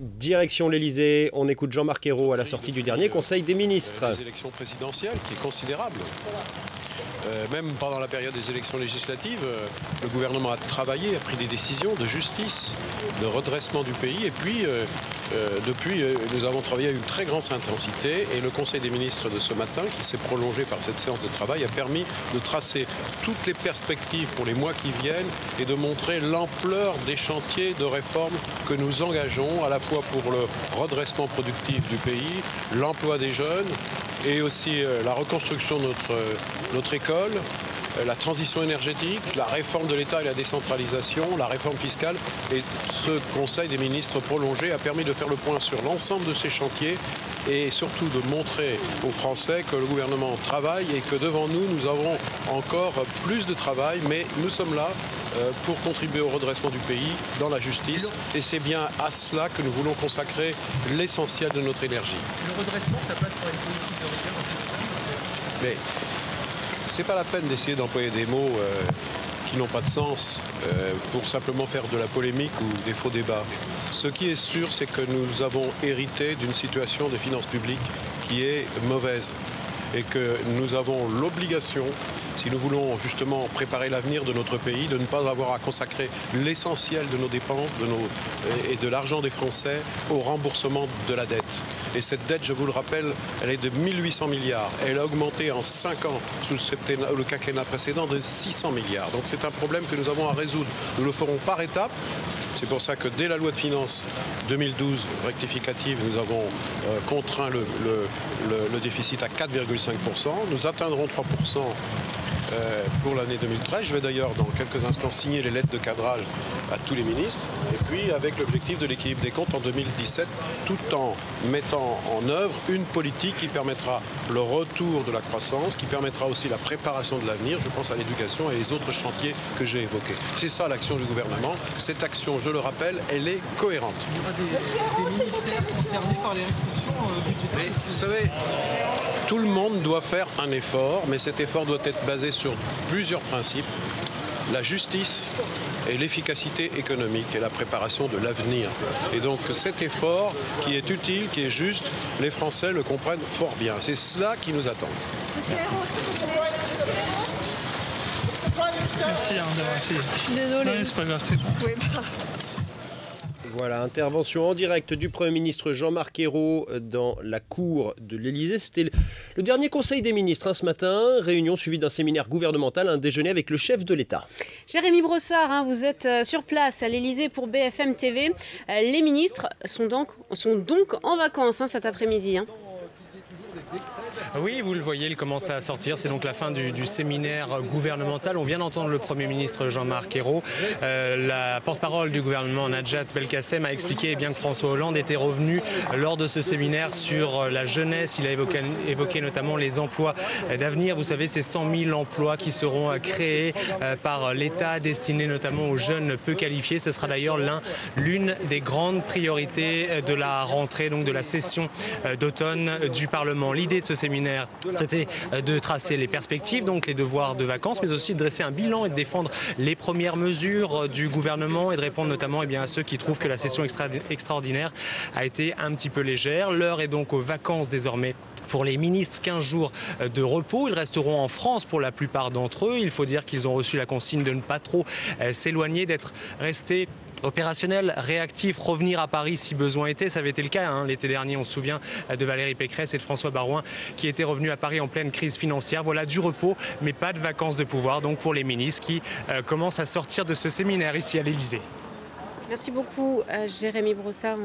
Direction l'Elysée, on écoute Jean-Marc Ayrault à la sortie du dernier Conseil des ministres. Les élections présidentielles qui est considérable. Même pendant la période des élections législatives, le gouvernement a travaillé, a pris des décisions de justice, de redressement du pays. Et puis, depuis, nous avons travaillé à une très grande intensité. Et le Conseil des ministres de ce matin, qui s'est prolongé par cette séance de travail, a permis de tracer toutes les perspectives pour les mois qui viennent et de montrer l'ampleur des chantiers de réforme que nous engageons, à la fois pour le redressement productif du pays, l'emploi des jeunes, et aussi la reconstruction de notre école, la transition énergétique, la réforme de l'État et la décentralisation, la réforme fiscale. Et ce Conseil des ministres prolongé a permis de faire le point sur l'ensemble de ces chantiers et surtout de montrer aux Français que le gouvernement travaille et que devant nous, nous avons encore plus de travail, mais nous sommes là pour contribuer au redressement du pays dans la justice. Et c'est bien à cela que nous voulons consacrer l'essentiel de notre énergie. Le redressement, ça passe par une politique de rigueur dans ces domaines. Mais c'est pas la peine d'essayer d'employer des mots qui n'ont pas de sens pour simplement faire de la polémique ou des faux débats. Ce qui est sûr, c'est que nous avons hérité d'une situation des finances publiques qui est mauvaise et que nous avons l'obligation, si nous voulons justement préparer l'avenir de notre pays, de ne pas avoir à consacrer l'essentiel de nos dépenses et de l'argent des Français au remboursement de la dette. Et cette dette, je vous le rappelle, elle est de 1800 milliards. Elle a augmenté en 5 ans sous le quinquennat précédent de 600 milliards. Donc c'est un problème que nous avons à résoudre. Nous le ferons par étapes. C'est pour ça que dès la loi de finances 2012 rectificative, nous avons contraint le déficit à 4,5%. Nous atteindrons 3% pour l'année 2013. Je vais d'ailleurs dans quelques instants signer les lettres de cadrage à tous les ministres. Et puis avec l'objectif de l'équilibre des comptes en 2017, tout en mettant en œuvre une politique qui permettra le retour de la croissance, qui permettra aussi la préparation de l'avenir. Je pense à l'éducation et les autres chantiers que j'ai évoqués. C'est ça l'action du gouvernement. Cette action, je le rappelle, elle est cohérente. Il y aura des ministères concernés par les restrictions budgétaires. Mais, vous savez, tout le monde doit faire un effort, mais cet effort doit être basé sur plusieurs principes. La justice et l'efficacité économique et la préparation de l'avenir. Et donc cet effort qui est utile, qui est juste, les Français le comprennent fort bien. C'est cela qui nous attend. Merci d'avoir essayé. Je suis désolée. Non, c'est pas grave, c'est bon. Vous pouvez pas. Voilà, intervention en direct du Premier ministre Jean-Marc Ayrault dans la cour de l'Elysée. C'était le dernier Conseil des ministres ce matin. Réunion suivie d'un séminaire gouvernemental, un déjeuner avec le chef de l'État. Jérémy Brossard, vous êtes sur place à l'Elysée pour BFM TV. Les ministres sont donc en vacances cet après-midi. Oui, vous le voyez, il commence à sortir. C'est donc la fin du séminaire gouvernemental. On vient d'entendre le Premier ministre Jean-Marc Ayrault. La porte-parole du gouvernement, Najat Belkacem, a expliqué bien que François Hollande était revenu lors de ce séminaire sur la jeunesse. Il a évoqué notamment les emplois d'avenir. Vous savez, ces 100 000 emplois qui seront créés par l'État, destinés notamment aux jeunes peu qualifiés. Ce sera d'ailleurs l'une des grandes priorités de la rentrée, donc de la session d'automne du Parlement. L'idée de ce séminaire, c'était de tracer les perspectives, donc les devoirs de vacances, mais aussi de dresser un bilan et de défendre les premières mesures du gouvernement et de répondre notamment à ceux qui trouvent que la session extraordinaire a été un petit peu légère. L'heure est donc aux vacances désormais. Pour les ministres, 15 jours de repos. Ils resteront en France pour la plupart d'entre eux. Il faut dire qu'ils ont reçu la consigne de ne pas trop s'éloigner, d'être restés opérationnel, réactif, revenir à Paris si besoin était. Ça avait été le cas l'été dernier, on se souvient de Valérie Pécresse et de François Baroin qui étaient revenus à Paris en pleine crise financière. Voilà, du repos, mais pas de vacances de pouvoir donc pour les ministres qui commencent à sortir de ce séminaire ici à l'Elysée. Merci beaucoup Jérémy Brossard.